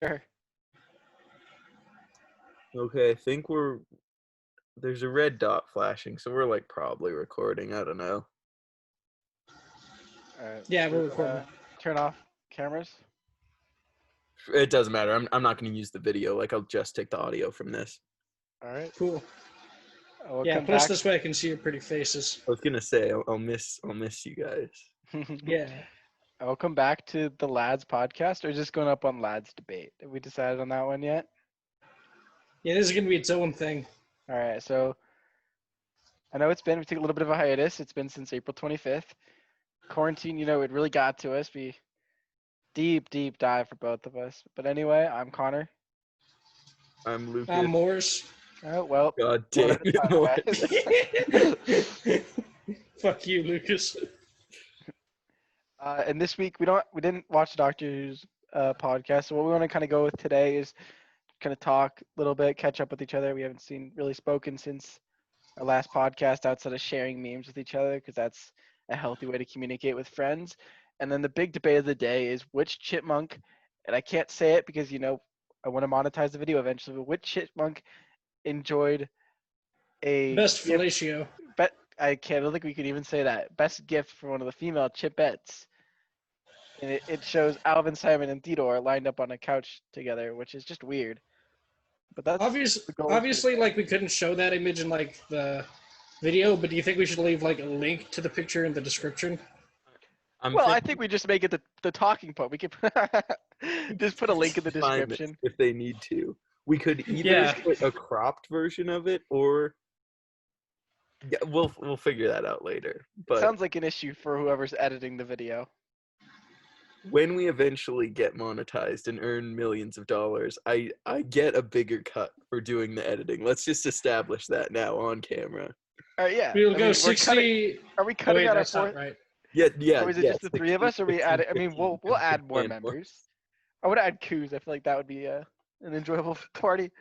Sure. Okay, I think there's a red dot flashing, so we're like probably recording. I don't know. All right. Yeah, we're recording. Turn off cameras. It doesn't matter. I'm not going to use the video. Like, I'll just take the audio from this. All right. Cool. We'll Yeah, come push back. this way I can see your pretty faces. I was gonna say I'll miss you guys. Yeah. I'll come back to the Lads podcast, or just going up on Lads debate. Have we decided on that one yet? Yeah, this is going to be its own thing. All right. So I know we took a little bit of a hiatus. It's been since April 25th. Quarantine, it really got to us. We deep dive for both of us. But anyway, I'm Connor. I'm Lucas. I'm Morris. Oh, well. God damn it, Morris. Fuck you, Lucas. And this week we didn't watch the Doctor Who's podcast. So what we want to kind of go with today is kind of talk a little bit, catch up with each other. We haven't really spoken since our last podcast outside of sharing memes with each other, because that's a healthy way to communicate with friends. And then the big debate of the day is which chipmunk, and I can't say it because I want to monetize the video eventually, but which chipmunk enjoyed a Best fellatio. I don't think we could even say that. Best gift for one of the female chipettes. And it shows Alvin, Simon, and Theodore lined up on a couch together, which is just weird. But that's obviously, like, we couldn't show that image in, like, the video, but do you think we should leave, like, a link to the picture in the description? I think we just make it the talking point. We could just put a link in the description. If they need to. We could either put a cropped version of it, or we'll figure that out later. But sounds like an issue for whoever's editing the video. When we eventually get monetized and earn millions of dollars, I get a bigger cut for doing the editing. Let's just establish that now on camera. Yeah. We'll go 60. Are we cutting out our fourth? Right. Yeah. Or is it just the three of us? Or we add? I mean, we'll add more members. I would add Coos. I feel like that would be an enjoyable party.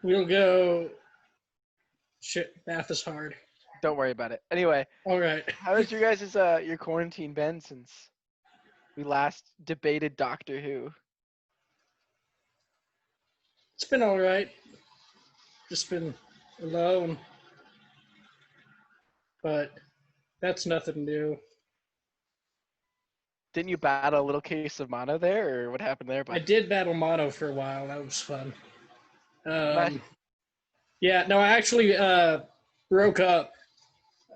We'll go. Shit, math is hard. Don't worry about it. Anyway. All right. How has your guys' your quarantine been since we last debated Doctor Who? It's been all right. Just been alone. But that's nothing new. Didn't you battle a little case of mono there, or what happened there? I did battle mono for a while. That was fun. Nice. Yeah, no, I actually broke up.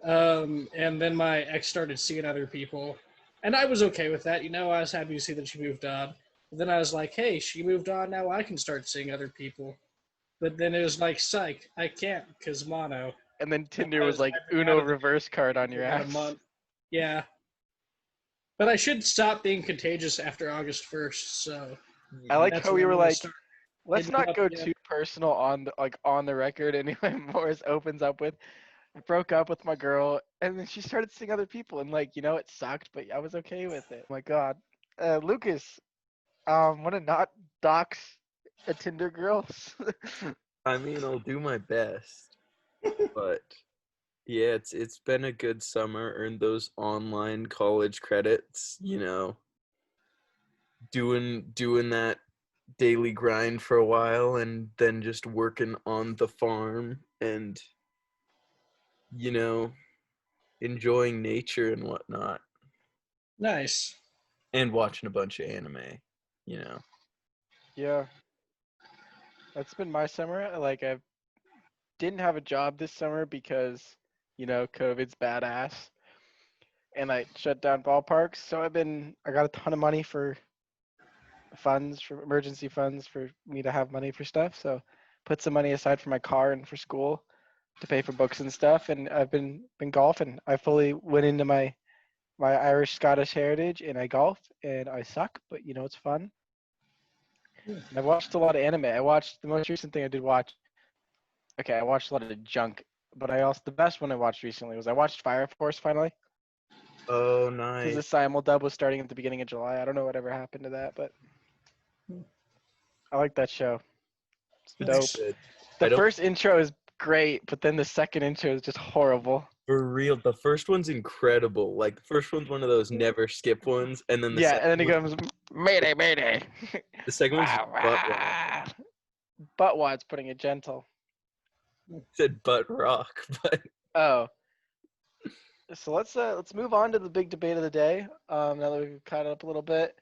And then my ex started seeing other people. And I was okay with that. I was happy to see that she moved on. But then I was like, hey, she moved on. Now I can start seeing other people. But then it was like, psych, I can't because mono. And then Tinder was like Uno reverse card on your ass. A month. Yeah. But I should stop being contagious after August 1st, so. I like how we were like, let's not go too personal on the record. Anyway, Morris opens up with, I broke up with my girl, and then she started seeing other people, and it sucked, but I was okay with it. Oh my God. Lucas, want to not dox a Tinder girl? I mean, I'll do my best, but yeah, it's been a good summer. Earned those online college credits, doing that daily grind for a while, and then just working on the farm and enjoying nature and whatnot. Nice. And watching a bunch of anime, Yeah. That's been my summer. I didn't have a job this summer because, COVID's badass. And I shut down ballparks. So I got a ton of money for emergency funds for me to have money for stuff. So put some money aside for my car and for school to pay for books and stuff. And I've been golfing. I fully went into my Irish Scottish heritage and I golf, and I suck, but it's fun. And I've watched a lot of anime. The most recent thing I did watch. Okay, I watched a lot of junk, but the best one I watched recently was I watched Fire Force finally. Oh, nice. Because the simul-dub was starting at the beginning of July. I don't know whatever happened to that, but I like that show. It's dope. Good. The first intro is great, but then the second intro is just horrible. For real, the first one's incredible. Like the first one's one of those never skip ones, and then the Yeah, and then he second goes, Mayday, Mayday. the second one's Wah, butt rock. wah. Butt wad's putting it gentle. Said butt rock, but Oh. So let's move on to the big debate of the day. Now that we've caught up a little bit,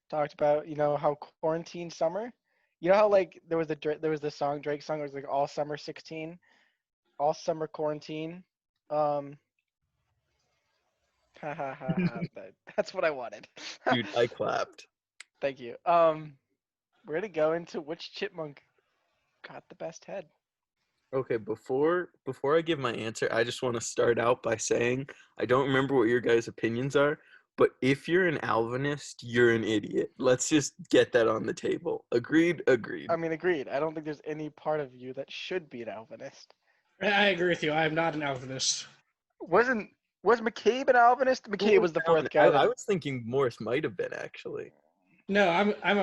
talked about how quarantine summer. You know how like there was the song Drake song. It was like all summer 16, all summer quarantine. Ha ha ha ha. That's what I wanted. dude, I clapped. Thank you. We're gonna go into which chipmunk got the best head. Okay, before I give my answer, I just want to start out by saying I don't remember what your guys' opinions are, but if you're an Alvinist, you're an idiot. Let's just get that on the table. Agreed? Agreed. I mean, agreed. I don't think there's any part of you that should be an Alvinist. I agree with you. I am not an Alvinist. Was McCabe an Alvinist? McCabe was the fourth guy. I was thinking Morris might have been actually. No, I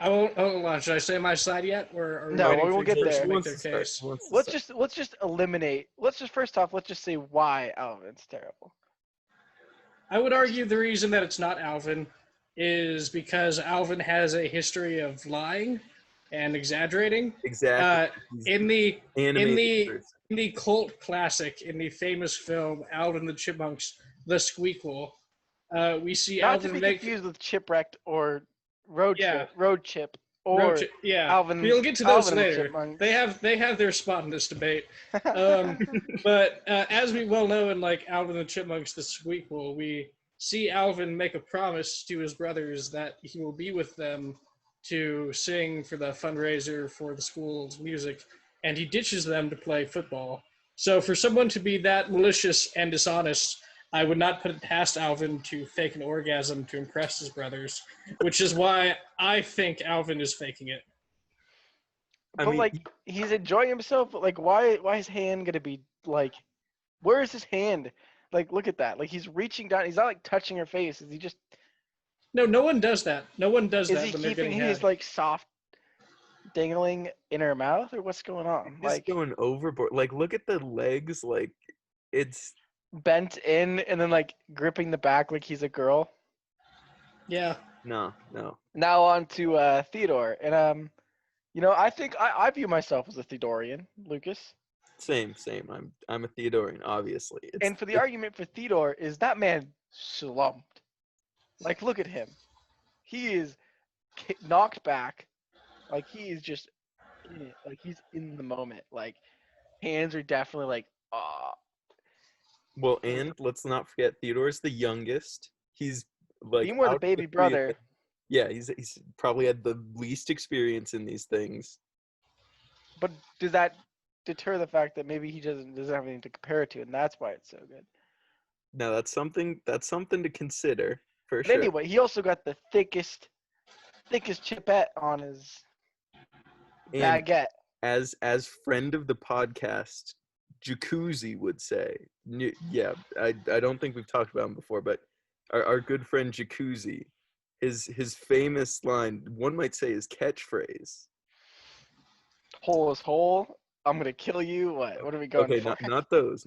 won't lie. Should I say my side yet, or are we No, waiting we for will get George there. to Who make wants their to case? start? Who wants to start? Let's just eliminate. First off, let's just say why Alvin's terrible. I would argue the reason that it's not Alvin is because Alvin has a history of lying and exaggerating. Exactly. He's In the animated person. in the cult classic, in the famous film Alvin the Chipmunks, The Squeakquel, we see Not Alvin to be make confused with Chipwrecked or Road Yeah. Chip, or yeah. Alvin. We'll get to those Alvin and the later. Chipmunks. They have their spot in this debate. But as we well know in like Alvin and the Chipmunks, the sequel, we see Alvin make a promise to his brothers that he will be with them to sing for the fundraiser for the school's music, and he ditches them to play football. So for someone to be that malicious and dishonest, I would not put it past Alvin to fake an orgasm to impress his brothers, which is why I think Alvin is faking it. I But mean, like he's enjoying himself. But like why is his hand gonna be like? Where is his hand? Like look at that. Like he's reaching down. He's not like touching her face. Is he just? No one does that. No one does Is that he when they're keeping getting his head. like soft dangling in her mouth, or what's going on? he's Like going overboard. Like, look at the legs. Like, it's bent in and then like gripping the back like he's a girl. no. Now on to Theodore, and I think I view myself as a Theodorian, Lucas. Same. I'm a Theodorian, obviously. And for the argument for Theodore is that man slumped. Like, look at him. He is knocked back. Like, he is just in it. Like, he's in the moment. Like, hands are definitely like, ah. Well, and let's not forget Theodore's the youngest. He's like Being more the out of baby three of brother. them- Yeah, he's probably had the least experience in these things. But does that deter the fact that maybe he doesn't have anything to compare it to, and that's why it's so good? Now that's something to consider for But sure. anyway, he also got the thickest chipette on his And baguette. as friend of the podcast, Jacuzzi would say, yeah, I don't think we've talked about him before, but our good friend Jacuzzi, his famous line, one might say his catchphrase. Hole is hole. I'm gonna kill you. What are we going Okay, for? not those.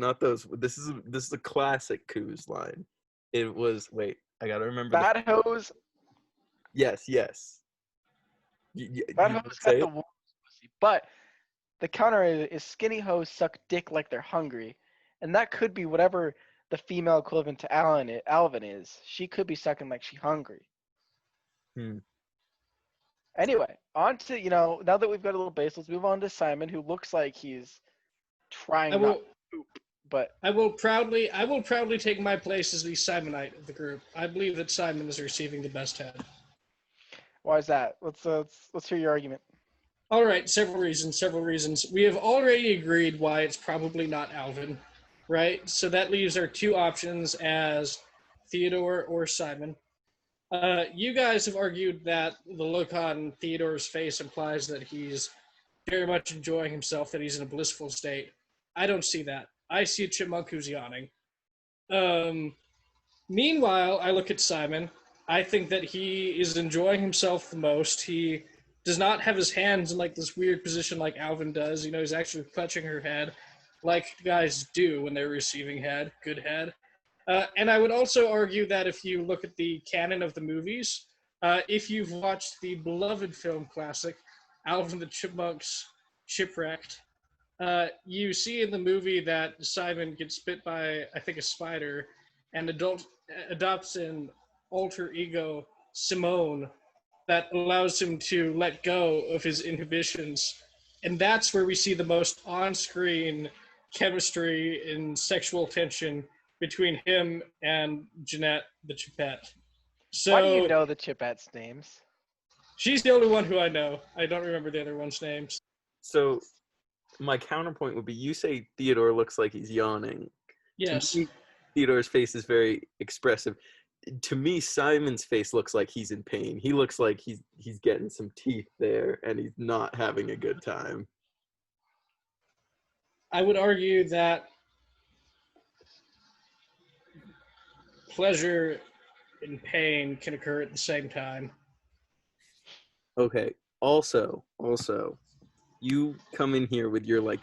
This is a classic Coos line. It was I gotta remember. Bad hose. Yes. Bad You hose say got the it? warmest pussy, but the counter is skinny hoes suck dick like they're hungry, and that could be whatever the female equivalent to Alvin is. She could be sucking like she hungry. Hmm. Anyway, on to now that we've got a little base, let's move on to Simon, who looks like he's trying I not will to poop, but I will proudly take my place as the Simonite of the group. I believe that Simon is receiving the best head. why is that? Let's hear your argument. All right, several reasons. We have already agreed why it's probably not Alvin, right? So that leaves our two options as Theodore or Simon. You guys have argued that the look on Theodore's face implies that he's very much enjoying himself, that he's in a blissful state. I don't see that. I see a chipmunk who's yawning. Meanwhile, I look at Simon. I think that he is enjoying himself the most. He does not have his hands in like this weird position like Alvin does. He's actually clutching her head. like guys do when they're receiving head, good head. And I would also argue that if you look at the canon of the movies, if you've watched the beloved film classic, Alvin the Chipmunks Shipwrecked, you see in the movie that Simon gets bit by, I think, a spider, and adopts an alter ego, Simone, that allows him to let go of his inhibitions. And that's where we see the most on screen chemistry and sexual tension between him and Jeanette the Chipette. Why do you So know the Chipettes' names? she's the only one who I know. I don't remember the other one's names. So my counterpoint would be, you say Theodore looks like he's yawning. Yes. To me, Theodore's face is very expressive. To me, Simon's face looks like he's in pain. He looks like he's getting some teeth there, and he's not having a good time. I would argue that pleasure and pain can occur at the same time. Okay. Also, you come in here with your like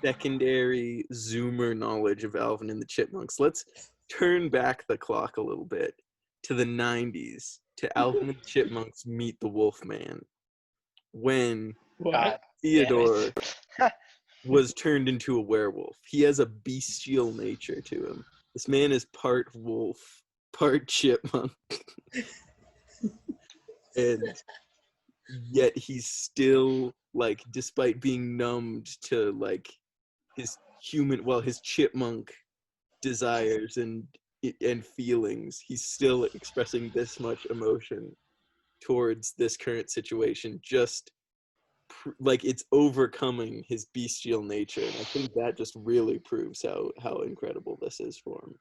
secondary Zoomer knowledge of Alvin and the Chipmunks. Let's turn back the clock a little bit to the 90s, to Alvin and the Chipmunks Meet the Wolfman, when What? God Theodore damn it. was turned into a werewolf. He has a bestial nature to him. This man is part wolf, part chipmunk. And yet he's still, like, despite being numbed to, like, his chipmunk desires and feelings, he's still expressing this much emotion towards this current situation, just like it's overcoming his bestial nature. And I think that just really proves how incredible this is for him.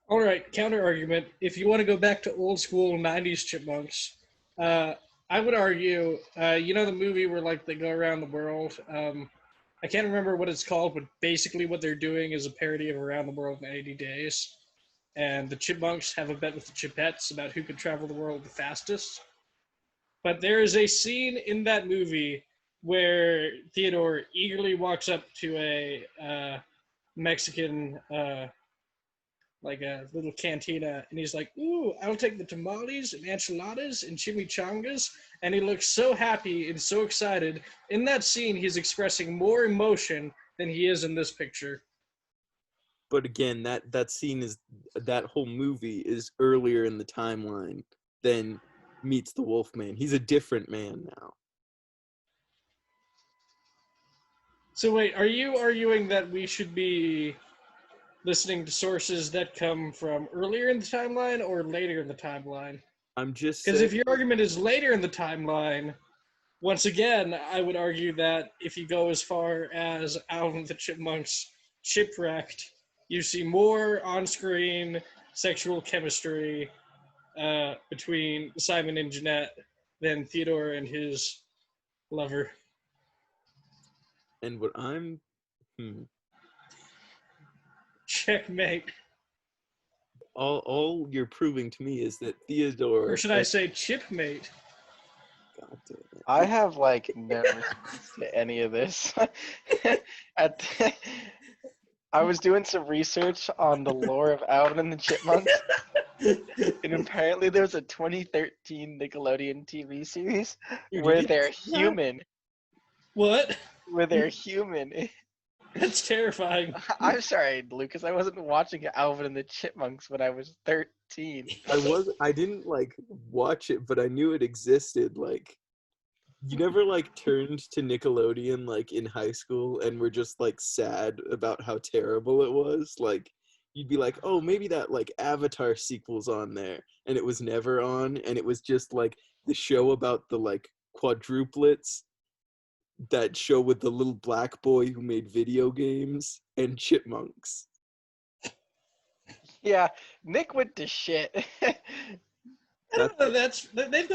All right, counter argument. If you want to go back to old school 90s chipmunks, I would argue, you know the movie where like they go around the world? I can't remember what it's called, but basically what they're doing is a parody of Around the World in 80 Days. And the chipmunks have a bet with the chipettes about who could travel the world the fastest. But there is a scene in that movie where Theodore eagerly walks up to a Mexican, like a little cantina, and he's like, "Ooh, I'll take the tamales and enchiladas and chimichangas." And he looks so happy and so excited. In that scene, he's expressing more emotion than he is in this picture. But again, that scene is, that whole movie is earlier in the timeline than Meets the Wolfman. He's a different man now. So wait, are you arguing that we should be listening to sources that come from earlier in the timeline or later in the timeline? I'm just Because saying, if your argument is later in the timeline, once again, I would argue that if you go as far as Alvin the Chipmunks Shipwrecked, you see more on-screen sexual chemistry between Simon and Jeanette than Theodore and his lover. and what I'm Checkmate. all you're proving to me is that Theodore, Or should I say chipmate? God damn it. I have like no response to any of this. I was doing some research on the lore of Alvin and the Chipmunks, and apparently there's a 2013 Nickelodeon TV series where they're human. What? Where they're human. That's terrifying. I'm sorry, Lucas. I wasn't watching Alvin and the Chipmunks when I was 13. I didn't like watch it, but I knew it existed. Like, you never like turned to Nickelodeon like in high school and were just like sad about how terrible it was? Like, you'd be like, oh, maybe that like Avatar sequel's on there, and it was never on, and it was just like the show about the like quadruplets, that show with the little black boy who made video games, and chipmunks. Yeah, Nick went to shit. I don't know. They've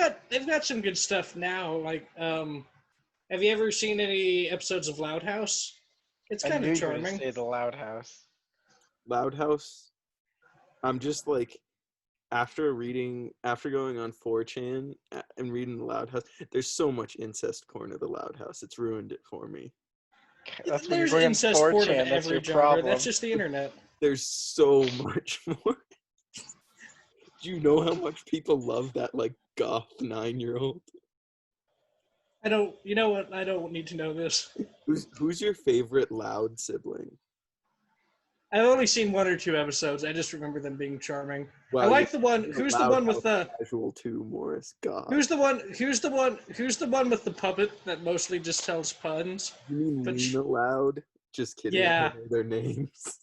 got some good stuff now. Like, have you ever seen any episodes of Loud House? It's I kind knew of you were gonna charming. say the Loud House. Loud House. I'm just like, after going on 4chan and reading the Loud House, there's so much incest porn of the Loud House. It's ruined it for me. That's when you're There's going on incest porn of 4chan. That's every your genre. problem. That's just the internet. There's so much more. Do you know how much people love that like goth 9-year-old? I don't. You know what? I don't need to know this. Who's your favorite loud sibling? I've only seen 1 or 2 episodes. I just remember them being charming. Wow, I like the you're one. Who's the one with the? casual too, Morris? God. Who's the one? Who's the one? Who's the one with the puppet that mostly just tells puns? You mean But Luna Loud? Just kidding. I Yeah. don't know their names.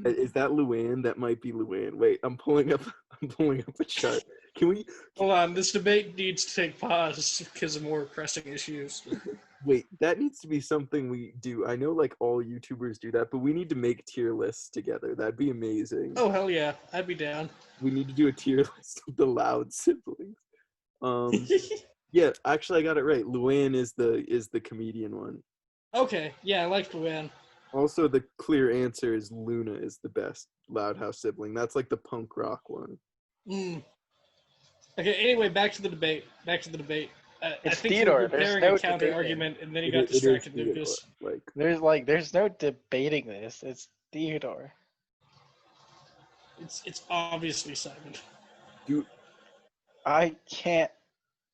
Is that Luann? That might be Luann. Wait, I'm pulling up a chart. Can we Hold on. This debate needs to take pause because of more pressing issues. wait? That needs to be something we do. I know like all YouTubers do that, but we need to make tier lists together. That'd be amazing. Oh hell yeah, I'd be down. We need to do a tier list of the loud siblings. Yeah, actually I got it right. Luann is the comedian one. Okay, yeah, I like Luann. Also, the clear answer is Luna is the best Loud House sibling. That's like the punk rock one. Mm. Okay, anyway, back to the debate. I It's think Theodore. you were There's preparing no a counter debating. argument, and then you It got is distracted, Theodore. Lucas. Like, There's no debating this. It's Theodore. It's obviously Simon. dude. I can't.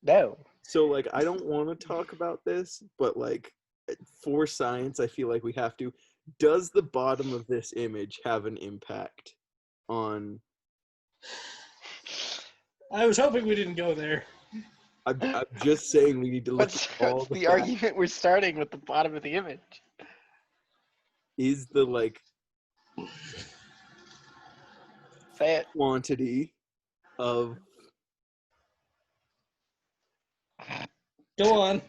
No. So like, I don't want to talk about this, but like, for science, I feel like we have to. Does the bottom of this image have an impact on? I was hoping we didn't go there. I'm just saying we need to look What's at all the facts. argument we're starting with the bottom of the image? Is the like Say it. quantity of Go on.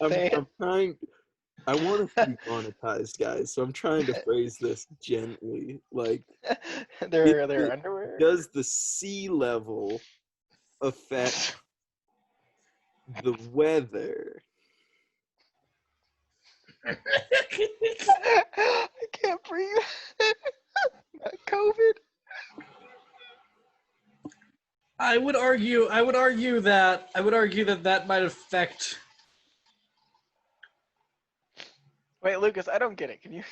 Say it. I'm trying. I want to be monetized, guys, so I'm trying to phrase this gently. Like, Their it- underwear. does the sea level affect the weather? I can't breathe. COVID. I would argue that might affect. Wait, Lucas, I don't get it. Can you?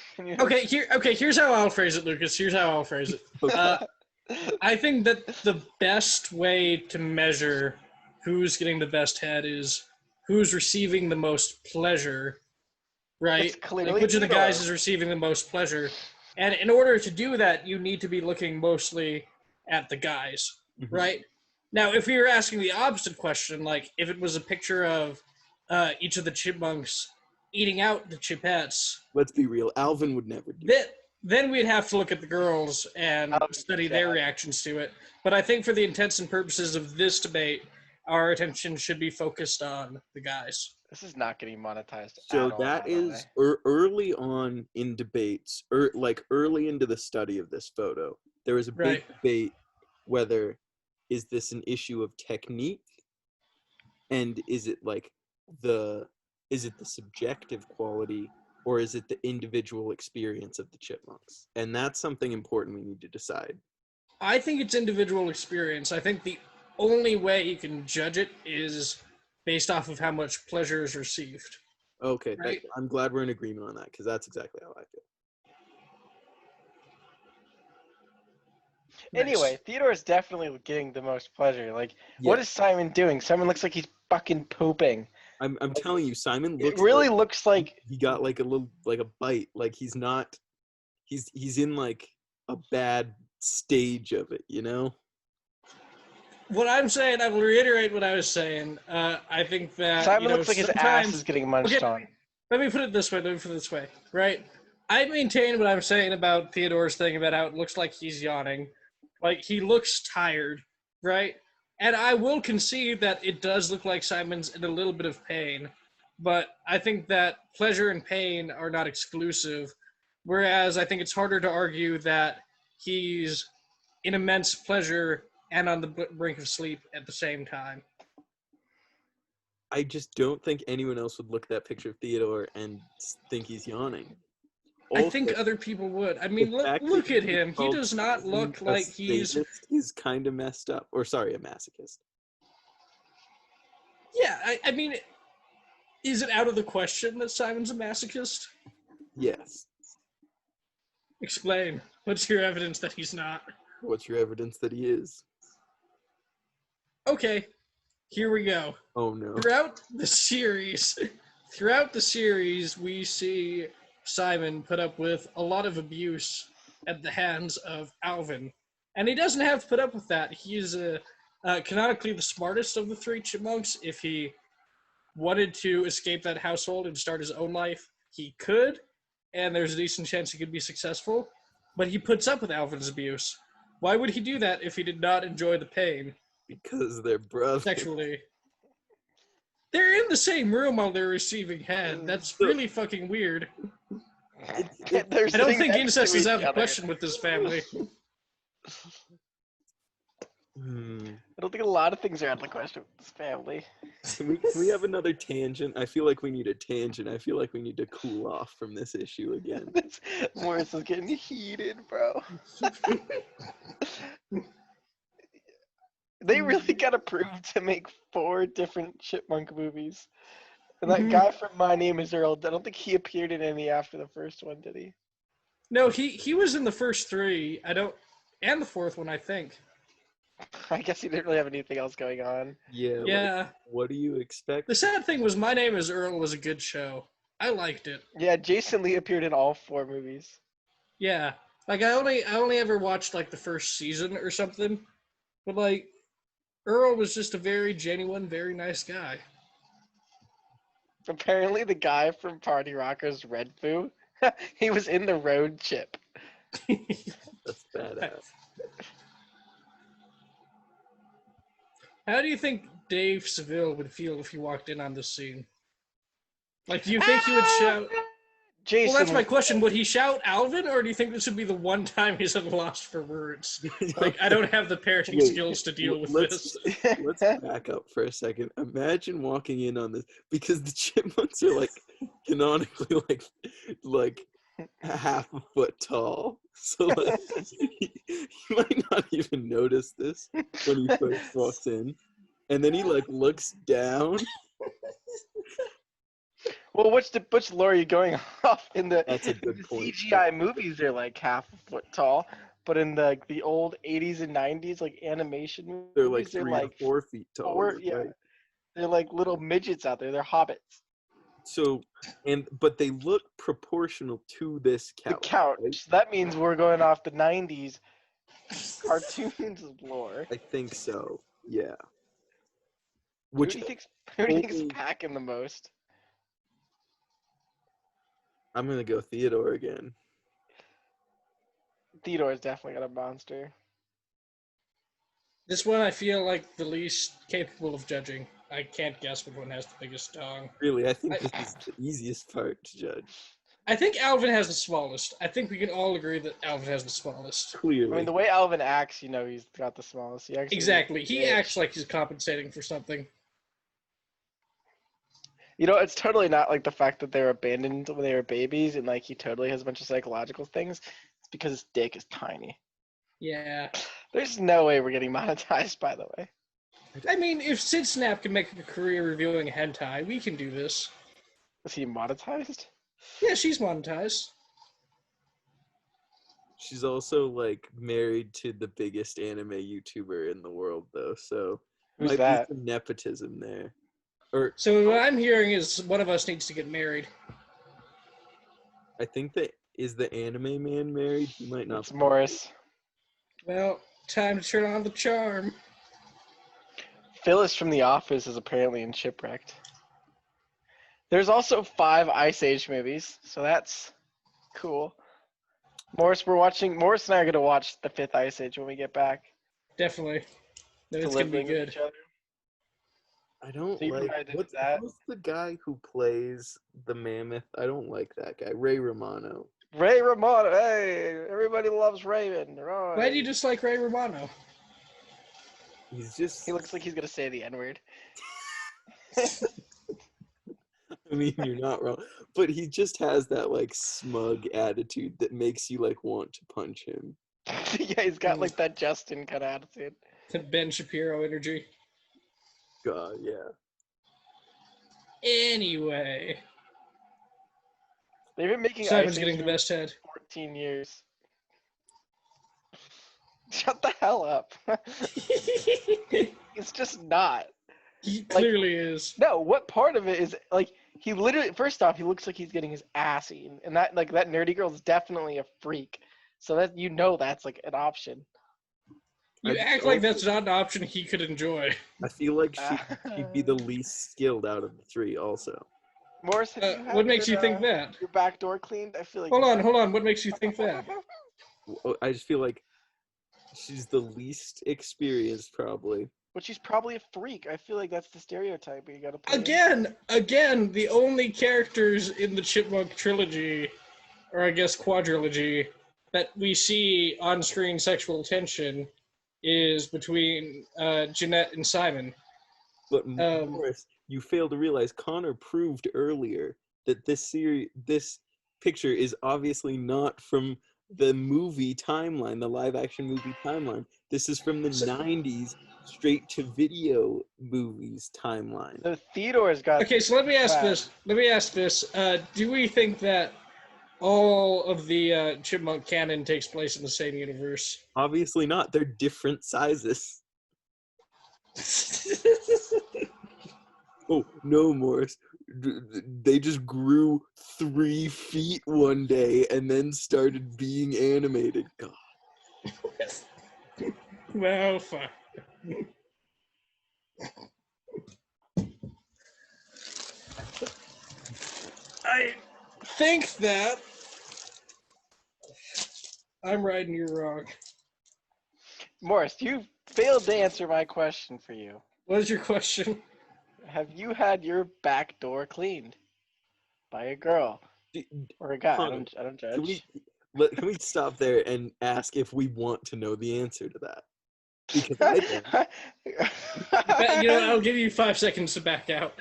Here's how I'll phrase it, Lucas. Here's how I'll phrase it. I think that the best way to measure who's getting the best head is who's receiving the most pleasure, right? It's clearly Like which of the guys Theodore. is receiving the most pleasure. And in order to do that, you need to be looking mostly at the guys, right? Now, if we were asking the opposite question, like if it was a picture of each of the chipmunks eating out the chipettes, Let's be real. Alvin would never do that. then we'd have to look at the girls and study their yeah. reactions to it. But I think for the intents and purposes of this debate, our attention should be focused on the guys. This is not getting monetized. So at all, that by the way. is early on in debates, or like early into the study of this photo, there was a big Right. debate whether is this an issue of technique, and is it the subjective quality, or is it the individual experience of the chipmunks? And that's something important we need to decide. I think it's individual experience. I think the only way you can judge it is based off of how much pleasure is received. Okay, Right. I'm glad we're in agreement on that, because that's exactly how I feel. Anyway, Nice. Theodore's definitely getting the most pleasure. Like, what is Simon doing? Simon looks like he's fucking pooping. I'm telling you, Simon It looks really like looks like he got like a little like a bite. Like he's in like a bad stage of it, you know? What I'm saying, I will reiterate what I was saying. I think that Simon looks like his ass sometimes- is getting munched on. Let me put it this way, right? I maintain what I'm saying about Theodore's thing about how it looks like he's yawning. Like, he looks tired, right? And I will concede that it does look like Simon's in a little bit of pain, but I think that pleasure and pain are not exclusive, whereas I think it's harder to argue that he's in immense pleasure and on the brink of sleep at the same time. I just don't think anyone else would look at that picture of Theodore and think he's yawning. I think other people would. I mean, look at him. He does not look like he's... He's kind of messed up. Or sorry, a masochist. Yeah, I mean, is it out of the question that Simon's a masochist? Yes. Explain. What's your evidence that he's not? What's your evidence that he is? Okay, here we go. Oh no. Throughout the series, we see Simon put up with a lot of abuse at the hands of Alvin. And he doesn't have to put up with that. He is canonically the smartest of the three chipmunks. If he wanted to escape that household and start his own life, he could, and there's a decent chance he could be successful. But he puts up with Alvin's abuse. Why would he do that if he did not enjoy the pain? Because they're brothers. Sexually. They're in the same room while they're receiving head. That's really fucking weird. I don't think incest is out of the question with this family. I don't think a lot of things are out of the question with this family. Can we have another tangent? I feel like we need a tangent. I feel like we need to cool off from this issue again. Morris is getting heated, bro. They really got approved to make 4 different chipmunk movies. And that guy from My Name is Earl, I don't think he appeared in any after the first one, did he? No, he was in the first 3. And the 4th one, I think. I guess he didn't really have anything else going on. Yeah. Yeah. Like, what do you expect? The sad thing was My Name is Earl was a good show. I liked it. Yeah, Jason Lee appeared in all 4 movies. Yeah. Like I only ever watched like the first season or something. But like Earl was just a very genuine, very nice guy. Apparently the guy from Party Rockers, Red Foo, he was in the road chip. That's badass. How do you think Dave Seville would feel if he walked in on this scene? Like, do you think he would shout? Jason, Well, that's my question. Would he shout Alvin, or do you think this would be the one time he's at a loss for words? Like, I don't have the parenting skills to deal with this. Let's back up for a second. Imagine walking in on this, because the chipmunks are like canonically like half a foot tall. So like, he might not even notice this when he first walks in, and then he like looks down. Well, which lore are you going off? That's a good point. CGI movies are like half a foot tall, but in the old 80s and 90s like animation movies, they're like 3 to 4 feet tall. Right? They're like little midgets out there. They're hobbits. So, but they look proportional to this couch. The couch. Right? So that means we're going off the 90s cartoons lore. I think so. Yeah. Who do you think's packing the most? I'm gonna go Theodore again. Theodore's definitely got a monster. This one I feel like the least capable of judging. I can't guess which one has the biggest dong. Really, I think this is the easiest part to judge. I think Alvin has the smallest. I think we can all agree that Alvin has the smallest. Clearly. I mean, the way Alvin acts, you know, he's got the smallest. Exactly. He acts like he's compensating for something. You know, it's totally not like the fact that they were abandoned when they were babies and like he totally has a bunch of psychological things. It's because his dick is tiny. Yeah. There's no way we're getting monetized, by the way. I mean, if Sid Snap can make a career reviewing hentai, we can do this. Is he monetized? Yeah, she's monetized. She's also like married to the biggest anime YouTuber in the world, though. So Who's might that? be some nepotism there. So what I'm hearing is one of us needs to get married. I think that is the anime man married. He might not. It's Morris. Well, time to turn on the charm. Phyllis from The Office is apparently in Shipwrecked. There's also 5 Ice Age movies, so that's cool. Morris and I are going to watch the 5th Ice Age when we get back. Definitely. It's going to be good. I don't So you like probably did what's that. the guy who plays the mammoth? I don't like that guy. Ray Romano. Ray Romano. Hey, everybody loves Raven. Right. Why do you dislike Ray Romano? He looks like he's going to say the N-word. I mean, you're not wrong. But he just has that like smug attitude that makes you like want to punch him. Yeah, he's got like that Justin kind of attitude. Ben Shapiro energy. God, yeah. Anyway, They've been making Simon's Ice getting Age the movies best head. for 14 years. Shut the hell up. It's just not. He Like, clearly is. no, what part of it is like he literally first off he looks like he's getting his ass eaten, and that like that nerdy girl is definitely a freak. So that that's like an option. You I act like that's not an option he could enjoy. I feel like she'd be the least skilled out of the three. Also, Morris, have you had What makes you think that? your back door cleaned? I feel like Hold on. What makes you think that? I just feel like she's the least experienced, probably. But she's probably a freak. I feel like that's the stereotype you gotta play. Again, the only characters in the Chipmunk trilogy, or I guess quadrilogy, that we see on-screen sexual tension is between Jeanette and Simon. But Morris, you fail to realize Connor proved earlier that this picture is obviously not from the movie timeline, the live-action movie timeline. This is from the 90s straight-to-video movies timeline. So Theodore's got. Okay, so let me ask this. Do we think that all of the Chipmunk canon takes place in the same universe? Obviously not. They're different sizes. Oh, no, Morris. They just grew 3 feet one day and then started being animated. God. Well, fuck. I think that I'm right and you're wrong. Morris, you failed to answer my question for you. What is your question? Have you had your back door cleaned by a girl or a guy? Connor, I don't judge. Can we stop there and ask if we want to know the answer to that? Because I don't. I'll give you 5 seconds to back out.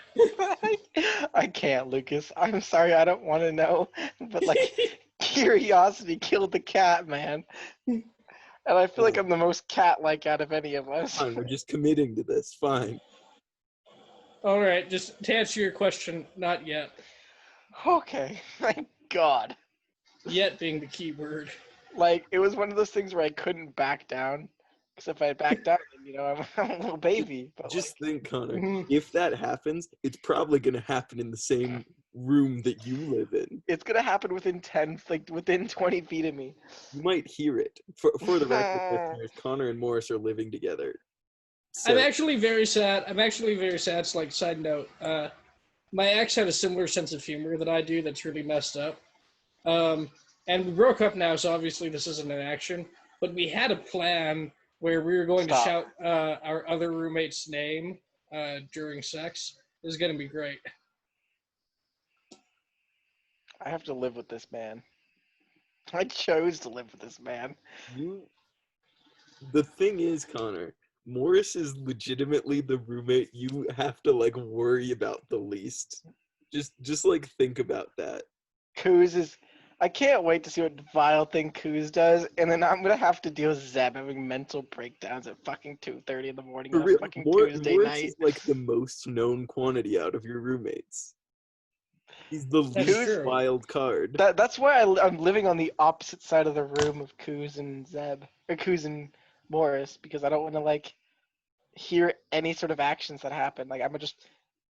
I can't, Lucas. I'm sorry, I don't want to know, but like curiosity killed the cat, man. And I feel like I'm the most cat-like out of any of us. Fine, we're just committing to this. Fine. All right, just to answer your question, not yet. Okay, thank God. Yet being the key word. Like, it was one of those things where I couldn't back down. Because if I backed down, I'm a little baby. But Just think, Connor, Mhm. if that happens, it's probably going to happen in the same room that you live in. it's going to happen within 20 feet of me. You might hear it. For the record, listeners, Connor and Morris are living together. So, I'm actually very sad. It's like, side note, my ex had a similar sense of humor that I do that's really messed up. And we broke up now, so obviously this isn't an action. But we had a plan where we were going to shout our other roommate's name during sex. This is going to be great. I have to live with this man. I chose to live with this man. the thing is, Connor, Morris is legitimately the roommate you have to like worry about the least. Just like think about that. I can't wait to see what vile thing Kuz does, and then I'm gonna have to deal with Zeb having mental breakdowns at fucking 2:30 in the morning For on real, a fucking Morris Tuesday night. is like the most known quantity out of your roommates. He's the That's least true. wild card. That's why I'm living on the opposite side of the room of Kuz and Zeb, or Kuz and Morris, because I don't want to like hear any sort of actions that happen. Like I'm gonna just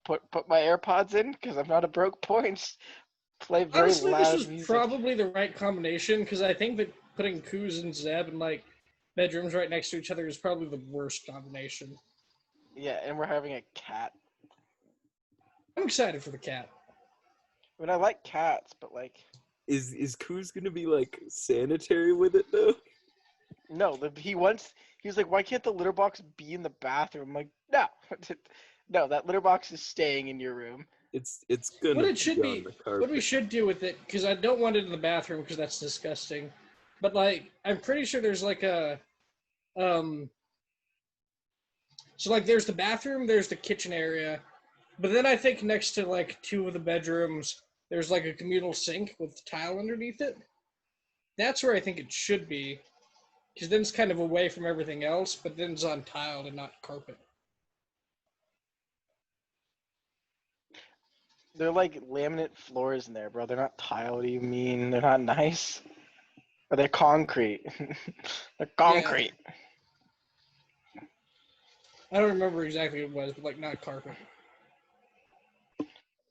put my AirPods in because I'm not a broke boy and just play very Honestly, loud this was music. probably the right combination, because I think that putting Kuz and Zeb in like bedrooms right next to each other is probably the worst combination. Yeah, and we're having a cat. I'm excited for the cat. I mean, I like cats, but like, Is Kuz gonna be like sanitary with it though? no. He was like, why can't the litter box be in the bathroom? I'm like, no, no, that litter box is staying in your room. It's gonna What it should be on be, the carpet. what we should do with it, because I don't want it in the bathroom because that's disgusting. But like, I'm pretty sure there's like a, so like there's the bathroom, there's the kitchen area, but then I think next to like 2 of the bedrooms, there's like a communal sink with tile underneath it. That's where I think it should be, because then it's kind of away from everything else, but then it's on tile and not carpet. They're like laminate floors in there, bro. They're not tile. What do you mean? They're not nice. Or they're concrete. They're concrete. I don't remember exactly what it was, but like not carpet.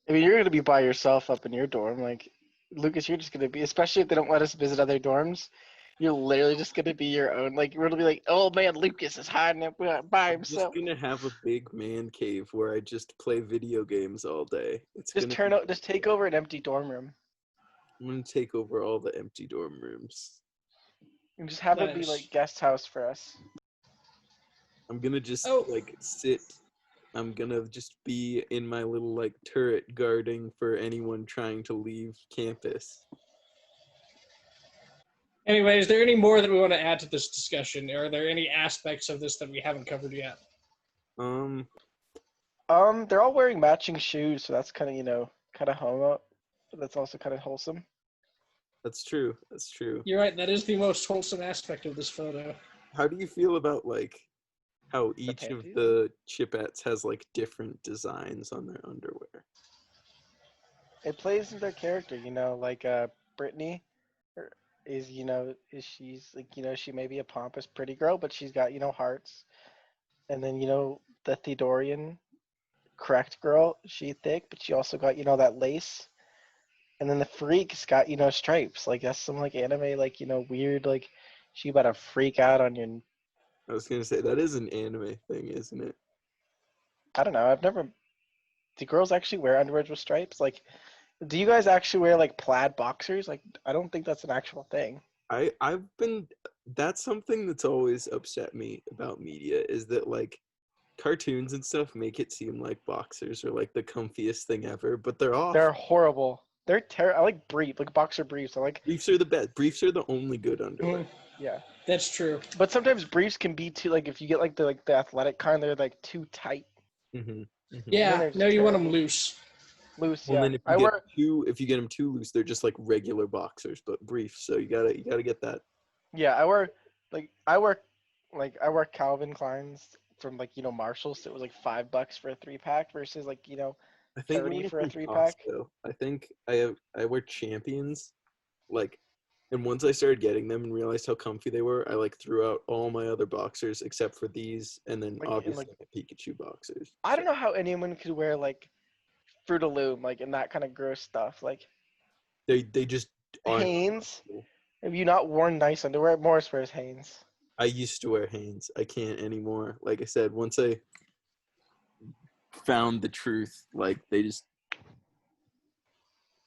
I mean, you're gonna be by yourself up in your dorm, like Lucas. You're just gonna be, especially if they don't let us visit other dorms. You're literally just gonna be your own. Like we're gonna be like, oh man, Lucas is hiding it by I'm just himself. gonna have a big man cave where I just play video games all day. Just take over an empty dorm room I'm gonna take over all the empty dorm rooms. and just have it be Nice. like guest house for us. I'm gonna just Oh. like sit. I'm gonna just be in my little like turret guarding for anyone trying to leave campus. Anyway, is there any more that we want to add to this discussion? Are there any aspects of this that we haven't covered yet? They're all wearing matching shoes, so that's kind of homo. But that's also kind of wholesome. That's true. That's true. You're right. That is the most wholesome aspect of this photo. How do you feel about like how each of panties? the Chipettes has like different designs on their underwear? It plays into their character, like Brittany she's like, she may be a pompous pretty girl, but she's got, hearts. And then, the Theodorian correct girl, she thick, but she also got, that lace. And then the freak's got, stripes. Like that's some like anime, like, weird, like she about to freak out on your. I was gonna say that is an anime thing, isn't it? I don't know. Do girls actually wear underwear with stripes? Like, do you guys actually wear like plaid boxers? Like, I don't think that's an actual thing. That's something that's always upset me about media is that like cartoons and stuff make it seem like boxers are like the comfiest thing ever, but they're awful. They're horrible. They're terrible. I like brief, like boxer briefs. I like Briefs are the best. Briefs are the only good underwear. yeah. That's true. But sometimes briefs can be too, like if you get like the athletic kind, they're like too tight. Mm-hmm. Yeah. they're just No, you want terrible. them loose. Loose. Well, Yeah. then if you get them too loose, they're just like regular boxers, but briefs. So you gotta get that. Yeah, I wear Calvin Kleins from like Marshalls. So it was like $5 for a 3-pack versus like I think 30 mine are for a from 3-pack. Costco. I think I wear Champions, like, and once I started getting them and realized how comfy they were, I like threw out all my other boxers except for these, and then obviously the Pikachu boxers. I don't know how anyone could wear like Fruit of Loom, like in that kind of gross stuff. Like They just aren't. Hanes. Have you not worn nice underwear? Morris wears Hanes. I used to wear Hanes. I can't anymore. Like I said, once I found the truth, like it's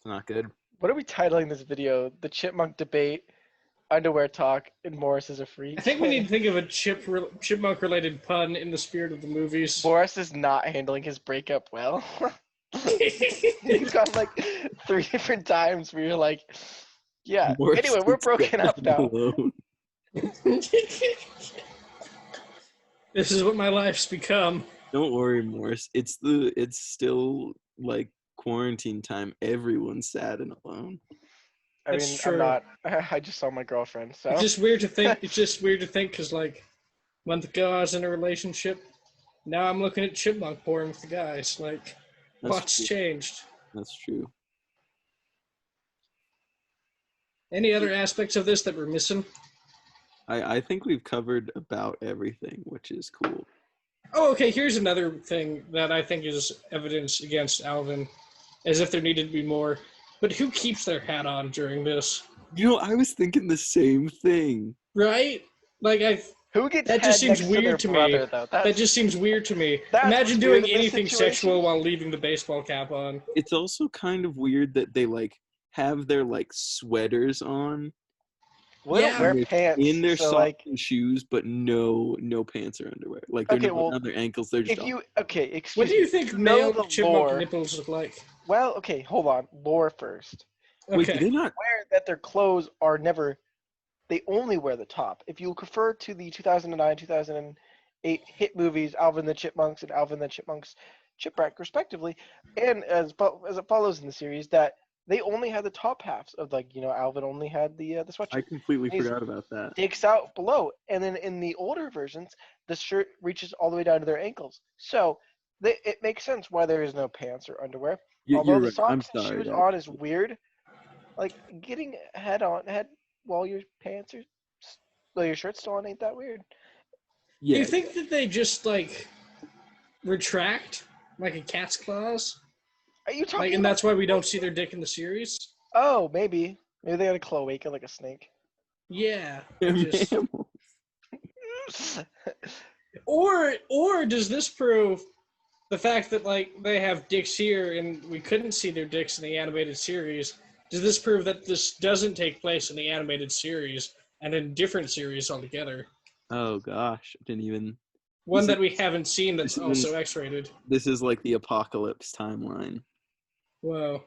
not good. What are we titling this video? The Chipmunk Debate, Underwear Talk, and Morris is a freak. I think we need to think of a chipmunk-related pun in the spirit of the movies. Morris is not handling his breakup well. He's got like 3 different times where you're like, yeah. Morris Anyway, we're is broken up now. alone. This is what my life's become. Don't worry, Morris. It's still like quarantine time. Everyone's sad and alone. That's true. I'm not. I just saw my girlfriend, so. It's just weird to think. It's just weird to think because like, a month ago I was in a relationship. Now I'm looking at chipmunk porn with the guys. Like, what's changed? That's true. Any other aspects of this that we're missing? I think we've covered about everything, which is cool. Oh, okay. Here's another thing that I think is evidence against Alvin, as if there needed to be more. But who keeps their hat on during this? I was thinking the same thing. Right? Like Who gets that just head seems next to their weird to me. brother, though? That just seems weird to me. That's Imagine what's doing weird in this anything situation. sexual while leaving the baseball cap on. It's also kind of weird that they like have their like sweaters on. We don't Yeah. wear pants. In their so, socks like, and shoes, but no pants or underwear. Like they're Okay, not well, on their ankles. They're just. excuse What do you me. think know male the chipmunk lore. nipples look like? Well, okay, hold on. Lore first. Wait, Okay. do they not? Aware that their clothes are never. They only wear the top. If you refer to the 2009, 2008 hit movies Alvin the Chipmunks and Alvin the Chipmunks Chipwreck, respectively, and as it follows in the series, that they only had the top halves of Alvin only had the sweatshirt. I completely He's- forgot about that. Sticks out below, and then in the older versions, the shirt reaches all the way down to their ankles. So it makes sense why there is no pants or underwear. Although the right. I'm socks and sorry. shoes Dad. on is weird. Like getting head while your pants are, well, your shirt's still on ain't that weird. Do Yeah. you think that they just like retract like a cat's claws? Are you talking Like, and about? that's why we don't see their dick in the series? Oh, maybe they got a cloaca like a snake. Yeah. Just... Mammals. Or does this prove the fact that like they have dicks here and we couldn't see their dicks in the animated series? Does this prove that this doesn't take place in the animated series and in different series altogether? Oh gosh, I didn't even. One This that we haven't seen that's this also is- X-rated. This is like the apocalypse timeline. Whoa.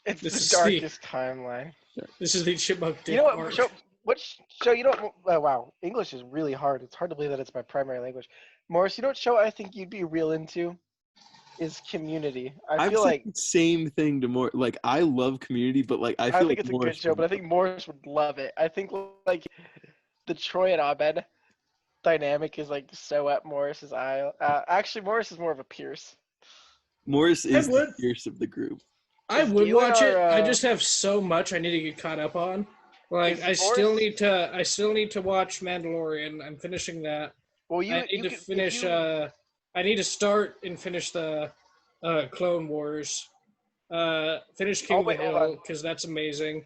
It's This the is darkest timeline. This is the chipmunk dick You know what? arc. What show? You know what? Oh, wow, English is really hard. It's hard to believe that it's my primary language. Morris, you know what show I think you'd be real into? Is Community. I I've feel said like the same thing to more. Like I love Community, but like I I feel think like it's a Morris good show, but I think Morris would love it. I think like the Troy and Abed dynamic is like so at Morris's eye. Actually, Morris is more of a Pierce. Morris I is the would. fierce of the group. I Is would Galen watch it. our, I just have so much I need to get caught up on. Like Is I still Morris- need to watch Mandalorian. I'm finishing that. Well, I need to finish I need to start and finish the Clone Wars. Finish King of the wait, hold Hill on. because that's amazing.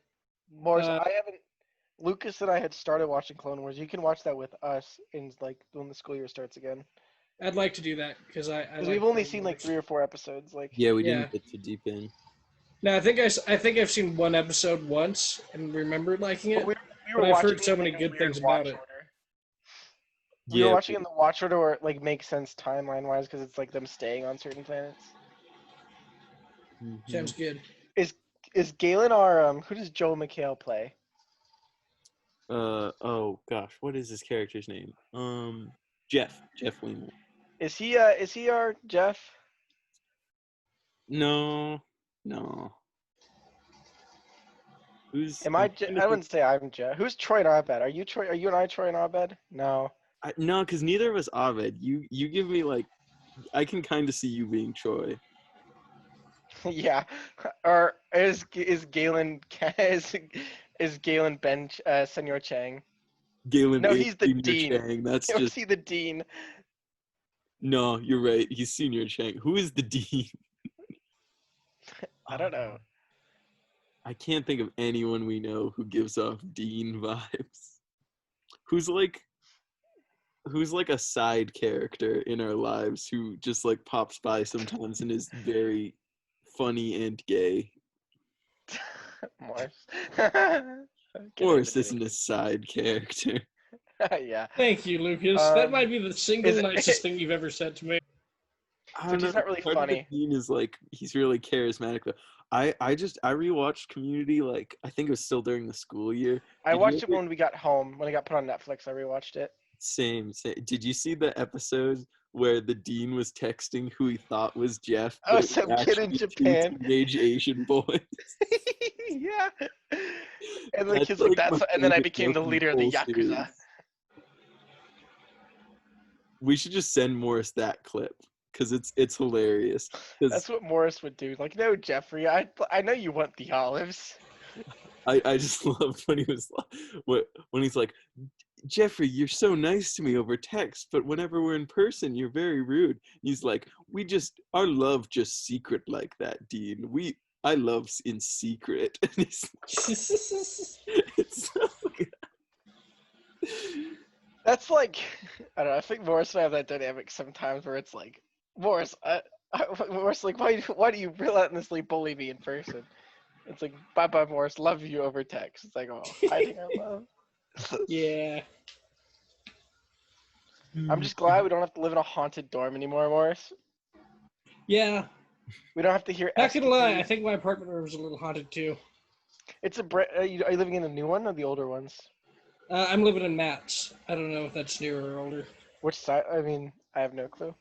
Morris, uh, I haven't. Lucas and I had started watching Clone Wars. You can watch that with us in like when the school year starts again. I'd like to do that because I Because like we've only Clone seen like Wars. 3 or 4 episodes. Like Yeah, we Yeah. didn't get too deep in. No, I think I've seen one episode once and remembered liking it. but we But were I've watching heard so it in many like a good weird things watch about it. order. We Yeah, were watching in the watch order where it like makes sense timeline wise because it's like them staying on certain planets. mhm. Sounds good. Is Galen our who does Joel McHale play? Oh gosh, what is his character's name? Jeff Lehman. Is he our Jeff? No. Who's? Am I'm I? trying to I think- wouldn't say I'm Jeff. Who's Troy and Abed? Are you Troy? Are you and I Troy and Abed? No. No, because neither of us Ovid. You give me like, I can kind of see you being Troy. Yeah. Or is Galen is Galen Ben Senor Chang? Galen. No, is he's the Senior dean. Chang. That's Or is just he the dean? no. You're right. He's Senior Chang. Who is the dean? I don't know. I can't think of anyone we know who gives off dean vibes. Who's like a side character in our lives who just like pops by sometimes and is very funny and gay. Morris. Morris isn't a side character. Yeah. Thank you, Lucas. That might be the single is it- nicest thing you've ever said to me. I So don't he's know. not really Part of the funny. Dean is like he's really charismatic though. I rewatched Community like I think it was still during the school year. I Did you watched it ever- when we got home. When it got put on Netflix, I rewatched it. Same. Did you see the episode where the dean was texting who he thought was Jeff? Oh, but it some was kid in actually two Japan. teenage Asian boys. Yeah. And the That's kid's like, like my that's, and then I favorite became the joke in leader of the whole Yakuza. series. We should just send Morris that clip because it's hilarious. 'Cause That's what Morris would do. Like, no, Jeffrey, I know you want the olives. I just love when he was when he's like, Jeffrey, you're so nice to me over text, but whenever we're in person, you're very rude. He's like, our love just secret like that, Dean. I love in secret. And it's so good. That's like, I don't know. I think Morris and I have that dynamic sometimes where it's like, Morris, Morris, like, why do you relentlessly bully me in person? It's like, bye, Morris, love you over text. It's like, oh, hiding our love. Yeah. I'm just glad we don't have to live in a haunted dorm anymore, Morris. Yeah. We don't have to hear. Not gonna lie, I escapades. think my apartment room is a little haunted too. It's are you living in the new one or the older ones? I'm living in Matt's. I don't know if that's newer or older. Which side? I mean, I have no clue.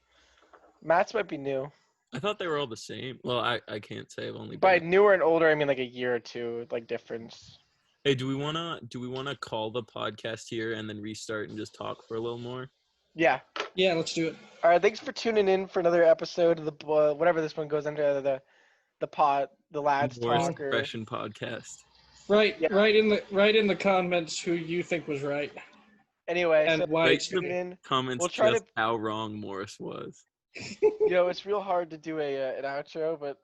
Matt's might be new. I thought they were all the same. Well, I can't say. I've only By been. newer and older, I mean like a year or two, like difference. Hey, do we wanna call the podcast here and then restart and just talk for a little more? Yeah. Yeah, let's do it. All right. Thanks for tuning in for another episode of the whatever this one goes under the the lads Morris talk, or Impression Podcast. Right, Yeah. right in the comments who you think was right anyway, and so why Right it's in the true. in. comments We'll try just to- how wrong Morris was. It's real hard to do an outro, but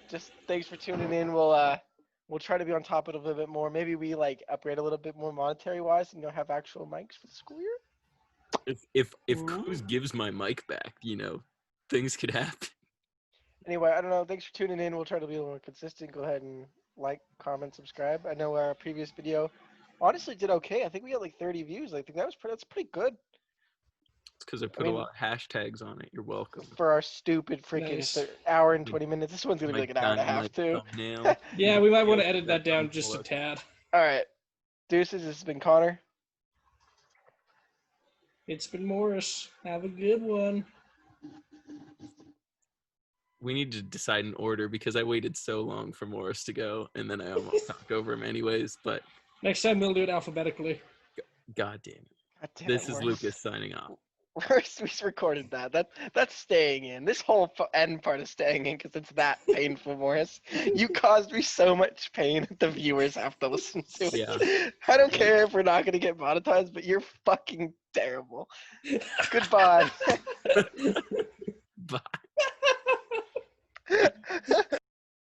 just thanks for tuning in. We'll try to be on top of it a little bit more. Maybe we like upgrade a little bit more monetary wise, and have actual mics for the school year. If Ooh. Cruz gives my mic back, things could happen. Anyway, I don't know. Thanks for tuning in. We'll try to be a little more consistent. Go ahead and like, comment, subscribe. I know our previous video honestly did okay. I think we got like 30 views. I think that's pretty good It's because I put a lot of hashtags on it. You're welcome. for our stupid freaking Nice. Hour and 20 minutes. This one's gonna be My like an hour and a half dynamite too. thumbnail. Yeah, we might want to edit That that down thumbnail just a up. tad. All right, deuces. This has been Connor. It's been Morris. Have a good one. We need to decide an order because I waited so long for Morris to go, and then I almost talked over him anyways. But Next time we'll do it alphabetically. God damn it. God damn This it, is Morris. Lucas signing off. We recorded that. That's staying in. This whole end part is staying in because it's that painful, Morris. You caused me so much pain that the viewers have to listen to it. Yeah. I don't care if we're not gonna get monetized, but you're fucking terrible. Goodbye. Bye.